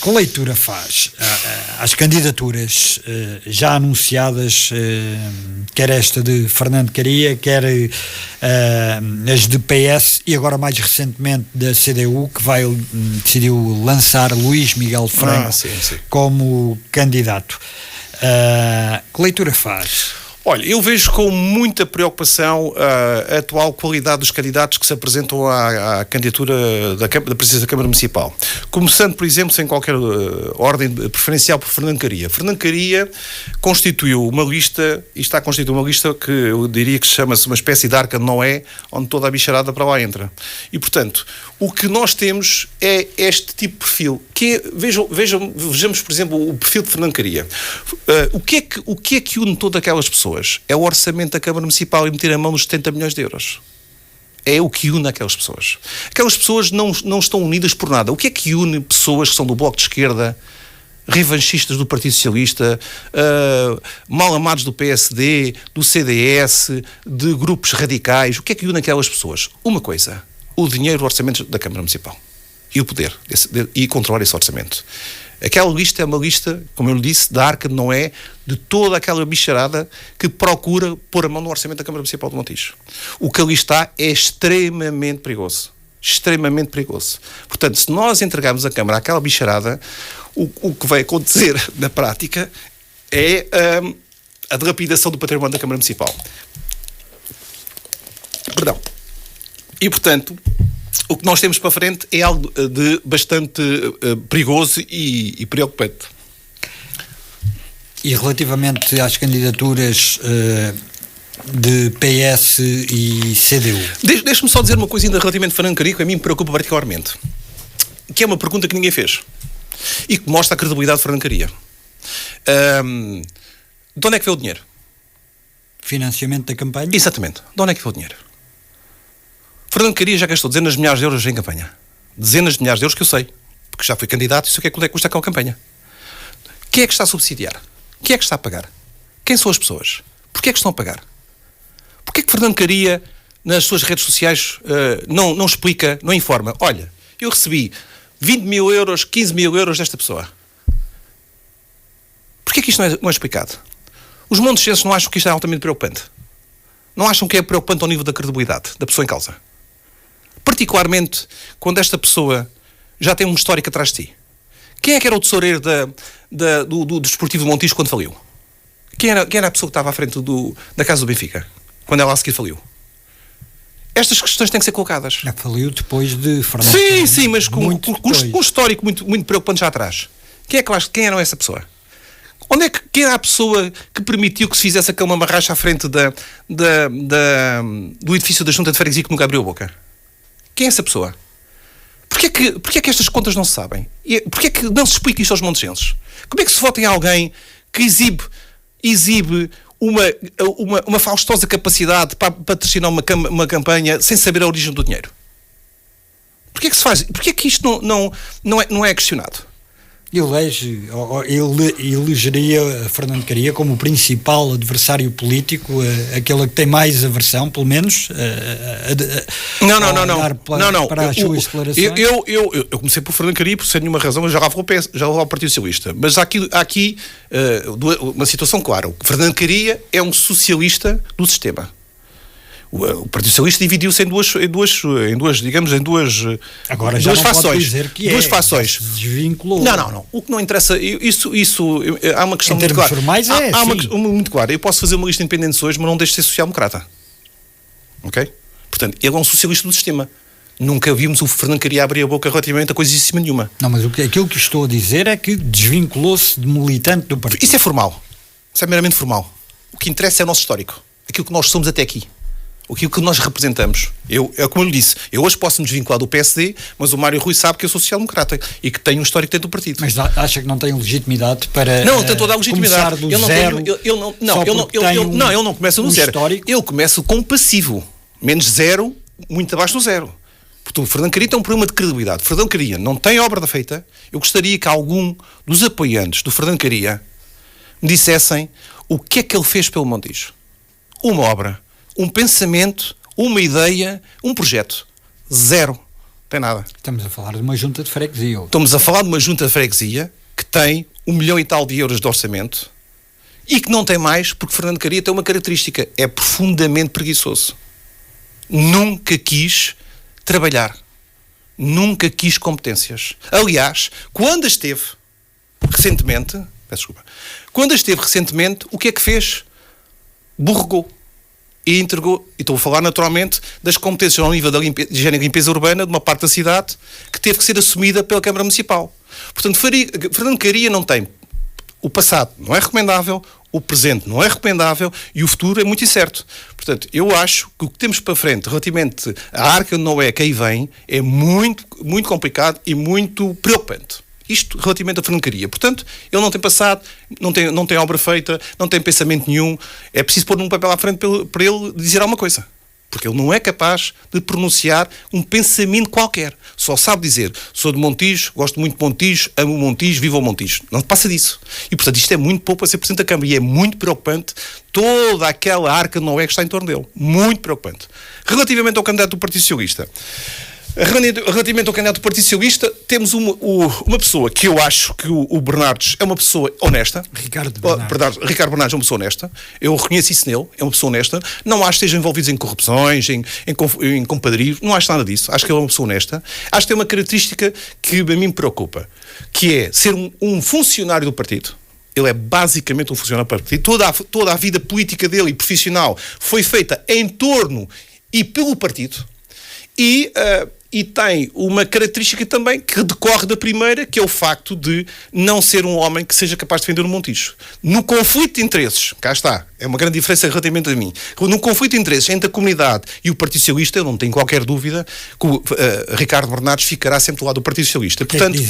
que leitura faz às candidaturas já anunciadas, quer esta de Fernando Caria, quer as de PS e agora mais recentemente da CDU, que decidiu lançar Luís Miguel Franco como candidato. Que leitura faz? Olha, eu vejo com muita preocupação a atual qualidade dos candidatos que se apresentam à candidatura da presidência da Câmara Municipal. Começando, por exemplo, sem qualquer ordem preferencial, por Fernando Caria. Fernando Caria constituiu uma lista, e está a constituir uma lista que eu diria que chama-se uma espécie de Arca de Noé, onde toda a bicharada para lá entra. E, portanto, o que nós temos é este tipo de perfil, que é, vejamos, por exemplo, o perfil de Fernando Caria. O que é que une todas aquelas pessoas? É o orçamento da Câmara Municipal e meter a mão nos 70 milhões de euros. É o que une aquelas pessoas. Aquelas pessoas não estão unidas por nada. O que é que une pessoas que são do Bloco de Esquerda, revanchistas do Partido Socialista, mal amados do PSD, do CDS, de grupos radicais? O que é que une aquelas pessoas? Uma coisa: o dinheiro do orçamento da Câmara Municipal. E o poder. E controlar esse orçamento. Aquela lista é uma lista, como eu lhe disse, da Arca de Noé, de toda aquela bicharada que procura pôr a mão no orçamento da Câmara Municipal de Montijo. O que ali está é extremamente perigoso. Extremamente perigoso. Portanto, se nós entregarmos a Câmara àquela bicharada, o que vai acontecer na prática é a dilapidação do património da Câmara Municipal. Perdão. E, portanto, o que nós temos para frente é algo de bastante perigoso e preocupante. E relativamente às candidaturas de PS e CDU? Deixe-me só dizer uma coisa ainda relativamente a Fernando Caria, que a mim me preocupa particularmente. Que é uma pergunta que ninguém fez. E que mostra a credibilidade de Fernando Caria. De onde é que veio o dinheiro? Financiamento da campanha? Exatamente. De onde é que veio o dinheiro? Fernando Caria já gastou dezenas de milhares de euros em campanha. Dezenas de milhares de euros que eu sei. Porque já fui candidato e sei quanto é que custa aquela campanha. Quem é que está a subsidiar? Quem é que está a pagar? Quem são as pessoas? Porquê é que estão a pagar? Porquê é que Fernando Caria, nas suas redes sociais, não explica, não informa? Olha, eu recebi 20 mil euros, 15 mil euros desta pessoa. Porquê é que isto não é explicado? Os monticenses não acham que isto é altamente preocupante? Não acham que é preocupante ao nível da credibilidade da pessoa em causa? Particularmente quando esta pessoa já tem um histórico atrás de si. Quem é que era o tesoureiro do Desportivo de Montijo quando faliu? Quem era a pessoa que estava à frente da Casa do Benfica, quando ela a seguir faliu? Estas questões têm que ser colocadas. Faliu depois de Fernando. Sim, mas com um histórico muito preocupante já atrás. Quem era essa pessoa? Quem era a pessoa que permitiu que se fizesse aquela mamarracha à frente do edifício da Junta de Freguesia que nunca abriu a boca? Quem é essa pessoa? Porquê é que estas contas não se sabem? Porquê é que não se explica isto aos monticenses? Como é que se vota em alguém que exibe uma faustosa capacidade para patrocinar uma campanha sem saber a origem do dinheiro? Porquê é que se faz? Porquê é que isto não é questionado? elegeria Fernando Caria como o principal adversário político, aquele que tem mais aversão, pelo menos, não. Para as suas declarações. Eu comecei por Fernando Caria por sem nenhuma razão, eu já lá vou ao Partido Socialista. Mas há aqui uma situação clara. O Fernando Caria é um socialista do sistema. O Partido Socialista dividiu-se em duas Agora já não fações. Pode dizer que duas fações. Se desvinculou. Não. O que não interessa, isso há uma questão em muito termos clara. formais Há uma muito clara. Eu posso fazer uma lista de independentes hoje, mas não deixo de ser social-democrata. Ok? Portanto, ele é um socialista do sistema. Nunca vimos o Fernando Caria abrir a boca relativamente a coisíssima nenhuma. Não, mas aquilo que estou a dizer é que desvinculou-se de militante do partido. Isso é formal. Isso é meramente formal. O que interessa é o nosso histórico. Aquilo que nós somos até aqui. Aquilo que nós representamos. É como eu lhe disse, eu hoje posso me desvincular do PSD, mas o Mário Rui sabe que eu sou social-democrata e que tenho um histórico dentro do partido. Mas acha que não tem legitimidade para não, tem toda a legitimidade. Começar do zero? Ele não começa no zero. Histórico? Ele começa com passivo. Menos zero, muito abaixo do zero. Portanto, o Fernando Caria tem um problema de credibilidade. O Fernando Caria não tem obra feita. Eu gostaria que algum dos apoiantes do Fernando Caria me dissessem o que é que ele fez pelo Montijo. Uma obra. Um pensamento, uma ideia, um projeto. Zero. Não tem nada. Estamos a falar de uma junta de freguesia. Estamos a falar de uma junta de freguesia que tem 1 milhão e tal de euros de orçamento e que não tem mais porque Fernando Caria tem uma característica. É profundamente preguiçoso. Nunca quis trabalhar. Nunca quis competências. Aliás, quando esteve recentemente, o que é que fez? Borregou. E entregou, e estou a falar naturalmente das competências ao nível da higiene e limpeza urbana de uma parte da cidade que teve que ser assumida pela Câmara Municipal. Portanto, Fernando Caria não tem. O passado não é recomendável, o presente não é recomendável e o futuro é muito incerto. Portanto, eu acho que o que temos para frente relativamente à Arca de Noé que aí vem é muito, muito complicado e muito preocupante. Isto relativamente a Fernando Caria. Portanto, ele não tem passado, não tem obra feita, não tem pensamento nenhum. É preciso pôr um papel à frente para ele dizer alguma coisa. Porque ele não é capaz de pronunciar um pensamento qualquer. Só sabe dizer, sou de Montijo, gosto muito de Montijo, amo o Montijo, vivo o Montijo. Não passa disso. E, portanto, isto é muito pouco para ser Presidente da Câmara. E é muito preocupante toda aquela arca de Noé que está em torno dele. Muito preocupante. Relativamente ao candidato do Partido Socialista. Relativamente ao candidato do Partido Socialista, temos uma pessoa que eu acho que o Bernardes é uma pessoa honesta. Ricardo Bernardes é uma pessoa honesta. Eu reconheço isso nele, é uma pessoa honesta. Não acho que esteja envolvido em corrupções, em compadrios, não acho nada disso. Acho que ele é uma pessoa honesta. Acho que tem uma característica que a mim me preocupa, que é ser um funcionário do partido. Ele é basicamente um funcionário do partido. Toda a vida política dele e profissional foi feita em torno e pelo partido. E tem uma característica também que decorre da primeira, que é o facto de não ser um homem que seja capaz de defender o Montijo. No conflito de interesses, cá está, é uma grande diferença relativamente a mim, no conflito de interesses entre a comunidade e o Partido Socialista, eu não tenho qualquer dúvida que o Ricardo Bernardes ficará sempre do lado do Partido Socialista. Portanto,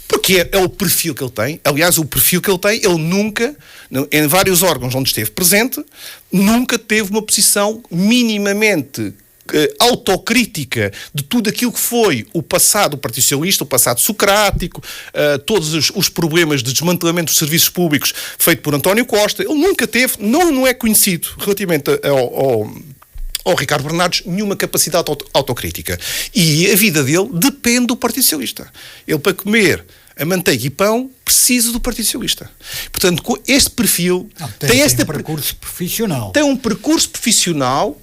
porque é o perfil que ele tem. Aliás, o perfil que ele tem, ele nunca, em vários órgãos onde esteve presente, nunca teve uma posição minimamente autocrítica de tudo aquilo que foi o passado do Partido Socialista, o passado socrático, todos os problemas de desmantelamento dos serviços públicos feito por António Costa. Ele nunca teve, não é conhecido relativamente ao Ricardo Bernardes, nenhuma capacidade autocrítica. E a vida dele depende do Partido Socialista. Ele, para comer a manteiga e pão, precisa do Partido Socialista. Portanto, com este perfil... tem um percurso profissional. Tem um percurso profissional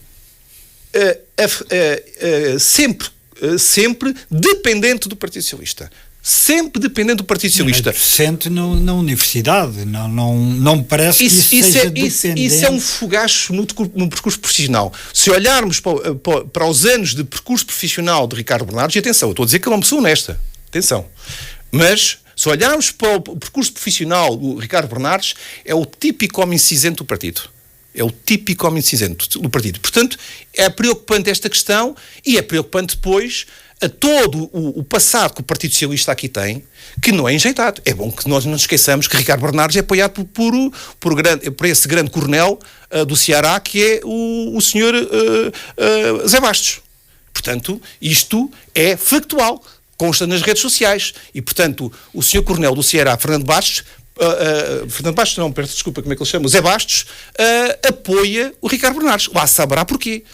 sempre dependente do Partido Socialista. Sempre dependente do Partido Socialista. Docente na universidade. Não me parece que isso seja dependente. Isso é um fogacho no percurso profissional. Se olharmos para os anos de percurso profissional de Ricardo Bernardes, e atenção, eu estou a dizer que ele é uma pessoa honesta. Atenção. Mas, se olharmos para o percurso profissional do Ricardo Bernardes, é o típico homem cinzento do partido. É o típico homem cinzento do partido. Portanto, é preocupante esta questão e é preocupante depois a todo o passado que o Partido Socialista aqui tem, que não é enjeitado. É bom que nós não nos esqueçamos que Ricardo Bernardes é apoiado por esse grande coronel do Ceará, que é o senhor Zé Bastos. Portanto, isto é factual. consta nas redes sociais. E, portanto, o Sr. Coronel do Ceará, Fernando Bastos, desculpa, como é que ele chama? Zé Bastos, apoia o Ricardo Bernardes. Lá saberá porquê.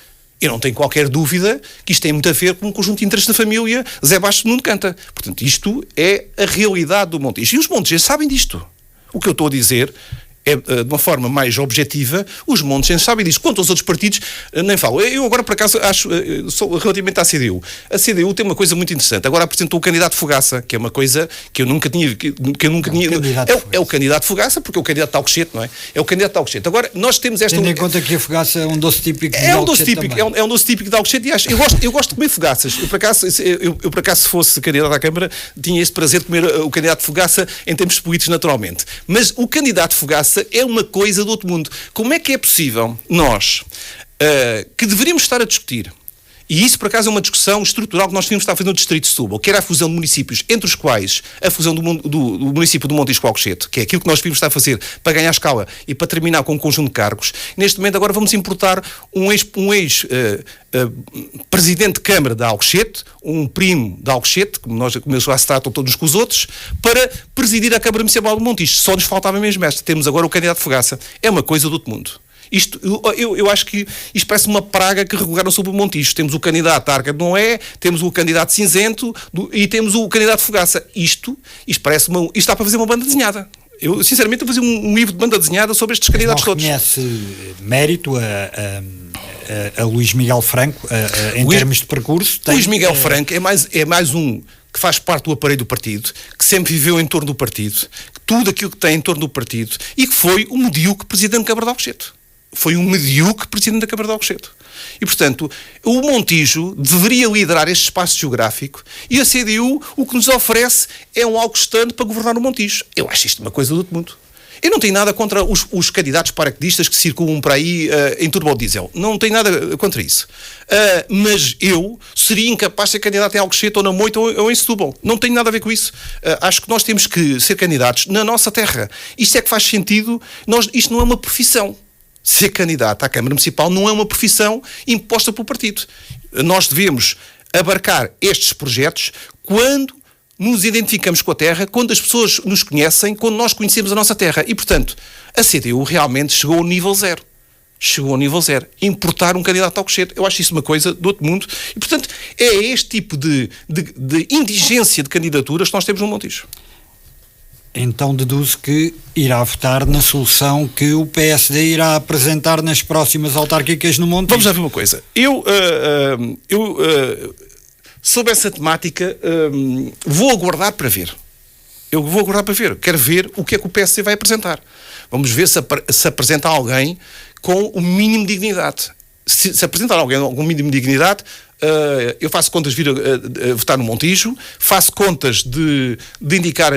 Eu não tenho qualquer dúvida que isto tem muito a ver com um conjunto de interesses da família Zé Bastos de Nuno Canta. Portanto, isto é a realidade do Montijo. E os montijenses sabem disto. O que eu estou a dizer é, de uma forma mais objetiva, os montijenses sabem disso. Quanto aos outros partidos, nem falo. Eu agora, por acaso, acho, relativamente à CDU, a CDU tem uma coisa muito interessante. Agora apresentou o candidato Fogaça, que é uma coisa que eu nunca tinha... É o candidato Fogaça, porque é o candidato de Alcochete, não é? É o candidato de Alcochete. Agora, nós temos esta... Tendo em conta que a Fogaça é um doce típico de Alcochete. É um doce típico de Alcochete e eu gosto de comer fogaças. Eu, por acaso, se fosse candidato à Câmara, tinha esse prazer de comer o candidato Fogaça em termos políticos, naturalmente. Mas o candidato Fogaça é uma coisa do outro mundo. Como é que é possível nós, que deveríamos estar a discutir, e isso por acaso é uma discussão estrutural que nós devíamos estar a fazer no Distrito de Setúbal, que era a fusão de municípios, entre os quais a fusão do município do Montijo com Alcochete, que é aquilo que nós devíamos estar a fazer para ganhar escala e para terminar com um conjunto de cargos. Neste momento agora vamos importar um ex-presidente de Câmara de Alcochete, um primo de Alcochete, como eles já se tratam todos com os outros, para presidir a Câmara Municipal do Montijo. Só nos faltava mesmo esta. Temos agora o candidato Fogaça. É uma coisa do outro mundo. Eu acho que isto parece uma praga que regogaram sobre o Montijo. Temos o candidato Arca de Noé, temos o candidato Cinzento e temos o candidato Fogaça. Isto parece isto está para fazer uma banda desenhada. Eu, sinceramente, vou fazer um livro de banda desenhada sobre estes candidatos todos. Conhece mérito a Luís Miguel Franco em termos de percurso? Luís Miguel Franco é mais um que faz parte do aparelho do partido, que sempre viveu em torno do partido, tudo aquilo que tem em torno do partido, e que foi um medíocre presidente da Câmara de Alcochete. Foi um medíocre presidente da Câmara de Alcochete. E, portanto, o Montijo deveria liderar este espaço geográfico e a CDU o que nos oferece é um alcostano para governar o Montijo. Eu acho isto uma coisa do outro mundo. Eu não tenho nada contra os candidatos paraquedistas que circulam por aí em turbodiesel. Não tenho nada contra isso. Mas eu seria incapaz de ser candidato em Alcochete ou na Moita ou em Setúbal. Não tenho nada a ver com isso. Acho que nós temos que ser candidatos na nossa terra. Isto é que faz sentido. Isto não é uma profissão. Ser candidato à Câmara Municipal não é uma profissão imposta pelo partido. Nós devemos abarcar estes projetos quando nos identificamos com a terra, quando as pessoas nos conhecem, quando nós conhecemos a nossa terra. E, portanto, a CDU realmente chegou ao nível zero. Chegou ao nível zero. Importar um candidato ao Alcochete. Eu acho isso uma coisa do outro mundo. E, portanto, é este tipo de indigência de candidaturas que nós temos no Montijo. Então deduzo que irá votar na solução que o PSD irá apresentar nas próximas autárquicas no Montijo. Vamos já ver uma coisa. Eu sobre essa temática, vou aguardar para ver. Eu vou aguardar para ver. Quero ver o que é que o PSD vai apresentar. Vamos ver se apresenta alguém com o mínimo de dignidade. Se apresentar alguém com o mínimo de dignidade, eu faço contas de vir a votar no Montijo, faço contas de indicar...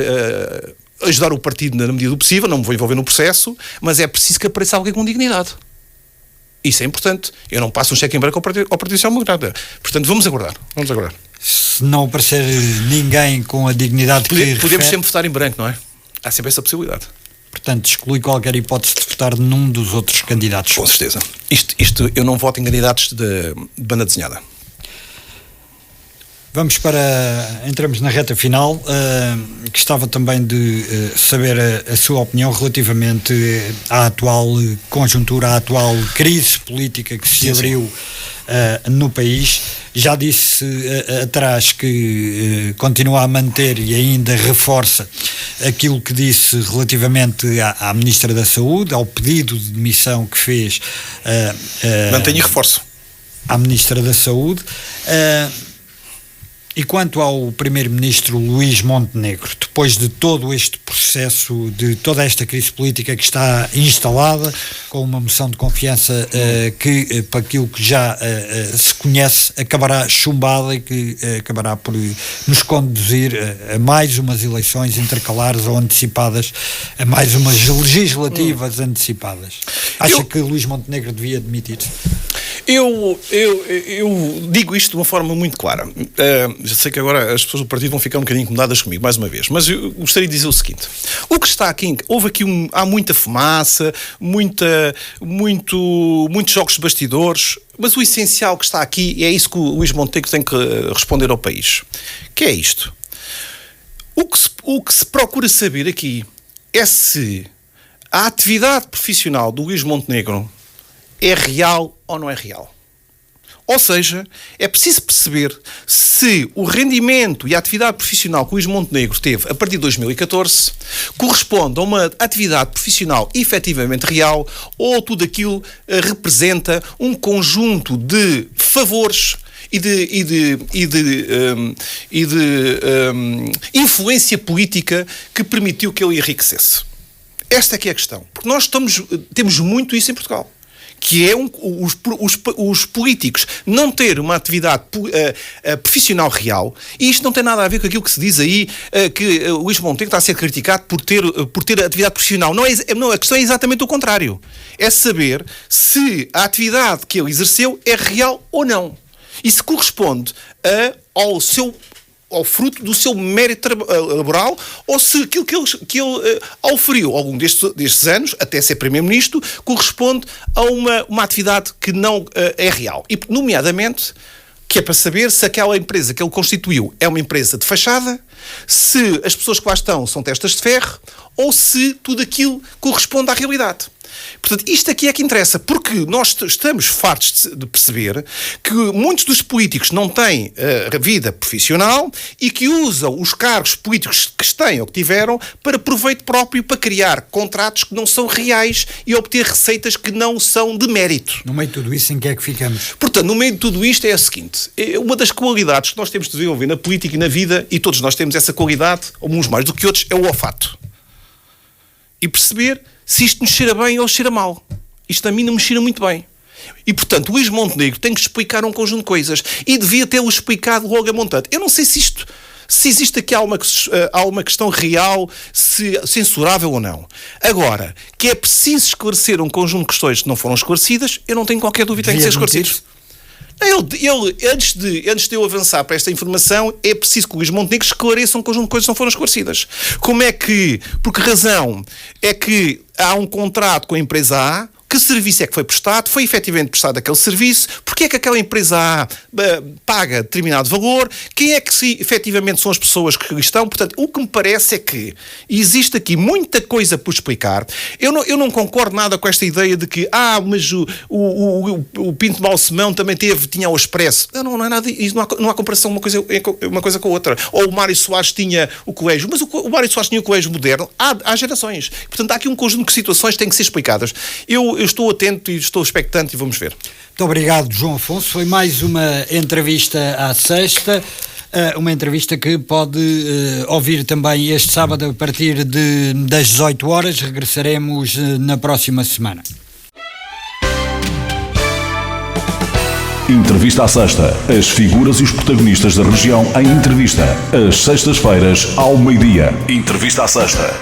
ajudar o partido na medida do possível, não me vou envolver no processo, mas é preciso que apareça alguém com dignidade. Isso é importante. Eu não passo um cheque em branco ao Partido Social Democrata. Portanto, vamos aguardar. Se não aparecer ninguém com a dignidade que podemos sempre votar em branco, não é? Há sempre essa possibilidade. Portanto, exclui qualquer hipótese de votar num dos outros candidatos. Com certeza. Isto eu não voto em candidatos de banda desenhada. Entramos na reta final. Gostava também de saber a sua opinião relativamente à atual conjuntura, à atual crise política que se abriu no país. Já disse atrás que continua a manter e ainda reforça aquilo que disse relativamente à Ministra da Saúde, ao pedido de demissão que fez. Mantenho e reforço. À Ministra da Saúde. E quanto ao Primeiro-Ministro Luís Montenegro, depois de todo este processo, de toda esta crise política que está instalada, com uma moção de confiança que, para aquilo que já se conhece, acabará chumbada e que acabará por nos conduzir a mais umas eleições intercalares ou antecipadas, a mais umas legislativas antecipadas. Acha que Luís Montenegro devia demitir-se? Eu digo isto de uma forma muito clara. Já sei que agora as pessoas do partido vão ficar um bocadinho incomodadas comigo, mais uma vez, mas eu gostaria de dizer o seguinte: o que está aqui, há muita fumaça, muitos jogos de bastidores. Mas o essencial que está aqui, e é isso que o Luís Montenegro tem que responder ao país, que é isto. O que se procura saber aqui é se a atividade profissional do Luís Montenegro é real ou não é real. Ou seja, é preciso perceber se o rendimento e a atividade profissional que o Luís Montenegro teve a partir de 2014 corresponde a uma atividade profissional efetivamente real ou tudo aquilo representa um conjunto de favores e de influência política que permitiu que ele enriquecesse. Esta é que é a questão. Porque nós temos muito isso em Portugal. Que é os políticos não ter uma atividade profissional real, e isto não tem nada a ver com aquilo que se diz aí, que o Luís Montenegro está a ser criticado por ter atividade profissional. Não, a questão é exatamente o contrário. É saber se a atividade que ele exerceu é real ou não. E se corresponde ao fruto do seu mérito laboral, ou se aquilo que ele auferiu ao longo destes anos, até ser Primeiro-Ministro, corresponde a uma atividade que não é real. E, nomeadamente, que é para saber se aquela empresa que ele constituiu é uma empresa de fachada, se as pessoas que lá estão são testas de ferro, ou se tudo aquilo corresponde à realidade. Portanto, isto aqui é que interessa, porque nós estamos fartos de perceber que muitos dos políticos não têm vida profissional e que usam os cargos políticos que têm ou que tiveram para proveito próprio, para criar contratos que não são reais e obter receitas que não são de mérito. No meio de tudo isso, em que é que ficamos? Portanto, no meio de tudo isto é a seguinte: uma das qualidades que nós temos de desenvolver na política e na vida, e todos nós temos essa qualidade, uns mais do que outros, é o olfato. E perceber se isto nos cheira bem ou cheira mal. Isto a mim não me cheira muito bem. E, portanto, o Luís Montenegro tem que explicar um conjunto de coisas. E devia tê-lo explicado logo a montante. Eu não sei se existe aqui alguma questão real, se censurável ou não. Agora, que é preciso esclarecer um conjunto de questões que não foram esclarecidas, eu não tenho qualquer dúvida em que ser esclarecidos. Ele, antes de eu avançar para esta informação, é preciso que o Luís Montenegro esclareça um conjunto de coisas que não foram esclarecidas. Por que razão é que há um contrato com a empresa A? Que serviço é que foi prestado? Foi efetivamente prestado aquele serviço? Porque é que aquela empresa A paga determinado valor? Quem é que efetivamente são as pessoas que estão? Portanto, o que me parece é que existe aqui muita coisa por explicar. Eu não concordo nada com esta ideia de que mas o Pinto Balsemão também tinha o Expresso. Não é nada, não há comparação uma coisa com a outra. Ou o Mário Soares tinha o colégio, mas o Mário Soares tinha o colégio moderno há gerações. Portanto, há aqui um conjunto de situações que têm que ser explicadas. Eu estou atento e estou expectante e vamos ver. Muito obrigado, João Afonso. Foi mais uma entrevista à sexta, uma entrevista que pode ouvir também este sábado a partir das 18 horas. Regressaremos na próxima semana. Entrevista à sexta. As figuras e os protagonistas da região em entrevista. Às sextas-feiras, ao meio-dia. Entrevista à sexta.